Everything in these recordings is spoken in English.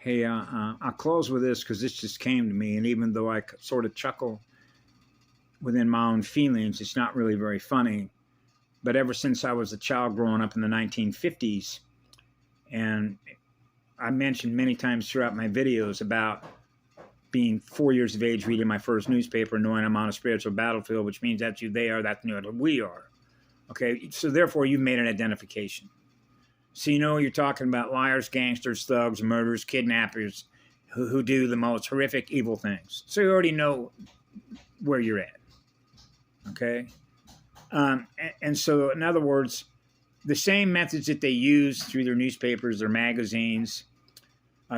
Hey, I'll close with this because this just came to me, and even though I sort of chuckle within my own feelings, it's not really very funny. But ever since I was a child growing up in the 1950s, and I mentioned many times throughout my videos about being 4 years of age, reading my first newspaper, knowing I'm on a spiritual battlefield, which means that's who they are, that's who we are. Okay, so therefore you've made an identification. So you're talking about liars, gangsters, thugs, murderers, kidnappers, who do the most horrific, evil things. So you already know where you're at. Okay? And so, in other words, the same methods that they use through their newspapers, their magazines,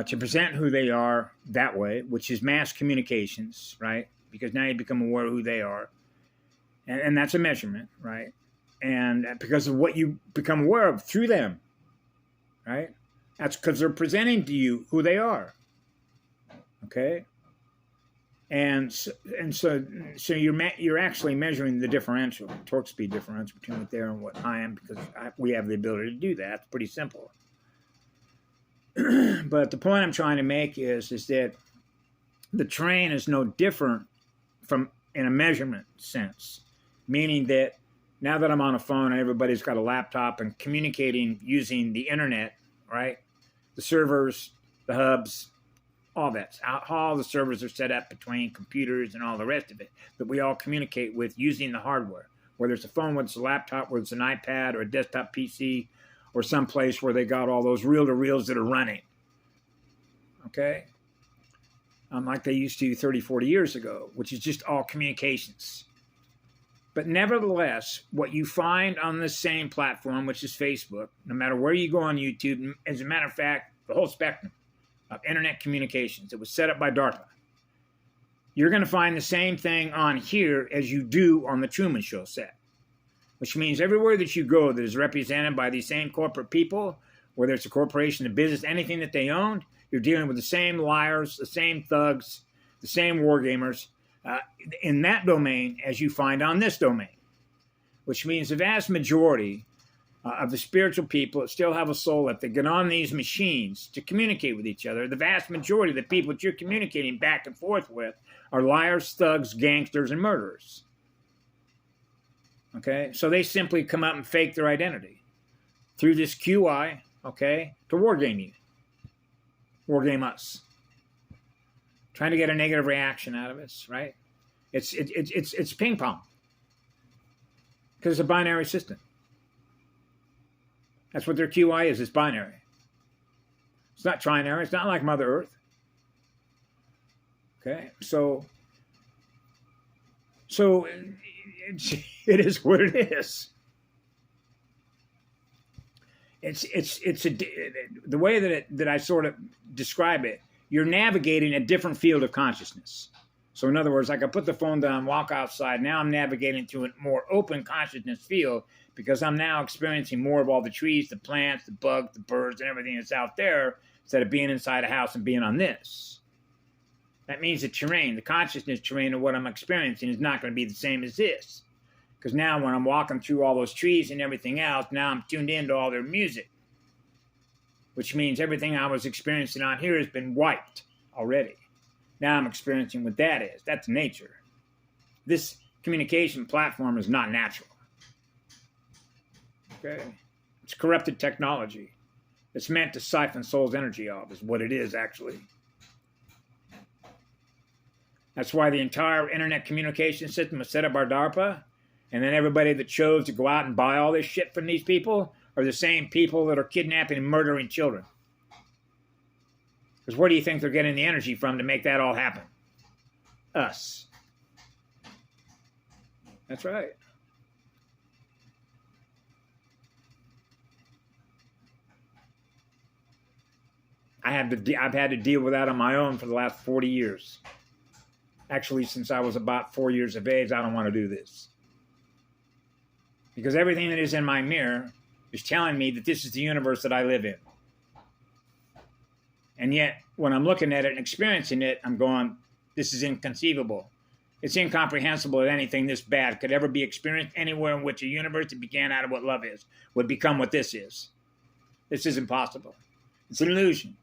to present who they are that way, which is mass communications, right? Because now you become aware of who they are. And that's a measurement, right? And because of what you become aware of through them, right? That's because they're presenting to you who they are. Okay? And so you're actually measuring the differential, torque speed differential between what they are and what I am, because we have the ability to do that. It's pretty simple. But the point I'm trying to make is that the terrain is no different from in a measurement sense, meaning that now that I'm on a phone and everybody's got a laptop and communicating using the internet, right? The servers, the hubs, all that. All the servers are set up between computers and all the rest of it that we all communicate with using the hardware. Whether it's a phone, whether it's a laptop, whether it's an iPad or a desktop PC or someplace where they got all those reel-to-reels that are running. Okay? Like they used to 30, 40 years ago, which is just all communications. But nevertheless, what you find on the same platform, which is Facebook, no matter where you go on YouTube, as a matter of fact, the whole spectrum of internet communications, it was set up by DARPA. You're going to find the same thing on here as you do on the Truman Show set, which means everywhere that you go that is represented by these same corporate people, whether it's a corporation, a business, anything that they own, you're dealing with the same liars, the same thugs, the same war gamers, in that domain as you find on this domain, which means the vast majority of the spiritual people that still have a soul left that get on these machines to communicate with each other, the vast majority of the people that you're communicating back and forth with are liars, thugs, gangsters, and murderers. Okay? So they simply come up and fake their identity through this QI, okay, to wargame you. Wargame us. Trying to get a negative reaction out of us, right? It's ping pong. Because it's a binary system. That's what their QI is. It's binary. It's not trinary. It's not like Mother Earth. Okay? So it is what it is. The way that I sort of describe it, you're navigating a different field of consciousness. So in other words, I could put the phone down, walk outside. Now I'm navigating through a more open consciousness field because I'm now experiencing more of all the trees, the plants, the bugs, the birds, and everything that's out there instead of being inside a house and being on this. That means the terrain, the consciousness terrain of what I'm experiencing is not going to be the same as this. Because now when I'm walking through all those trees and everything else, now I'm tuned into all their music. Which means everything I was experiencing on here has been wiped already. Now I'm experiencing what that is. That's nature. This communication platform is not natural. Okay? It's corrupted technology. It's meant to siphon soul's energy off, is what it is, actually. That's why the entire internet communication system was set up by DARPA. And then everybody that chose to go out and buy all this shit from these people are the same people that are kidnapping and murdering children. Because where do you think they're getting the energy from to make that all happen? Us. That's right. I've had to deal with that on my own for the last 40 years. Actually, since I was about 4 years of age, I don't want to do this. Because everything that is in my mirror is telling me that this is the universe that I live in. And yet, when I'm looking at it and experiencing it, I'm going, this is inconceivable. It's incomprehensible that anything this bad could ever be experienced anywhere in which a universe that began out of what love is would become what this is. This is impossible. It's an illusion.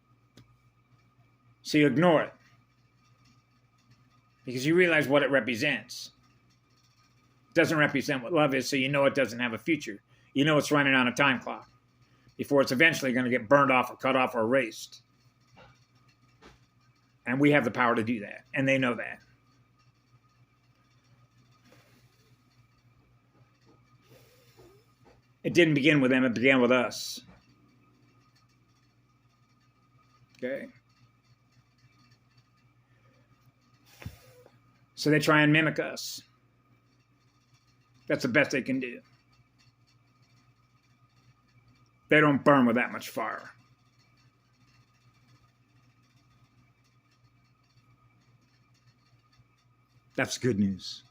So you ignore it because you realize what it represents. It doesn't represent what love is, so you know it doesn't have a future. You know it's running on a time clock before it's eventually going to get burned off or cut off or erased. And we have the power to do that, and they know that. It didn't begin with them, it began with us. Okay? So they try and mimic us. That's the best they can do. They don't burn with that much fire. That's good news.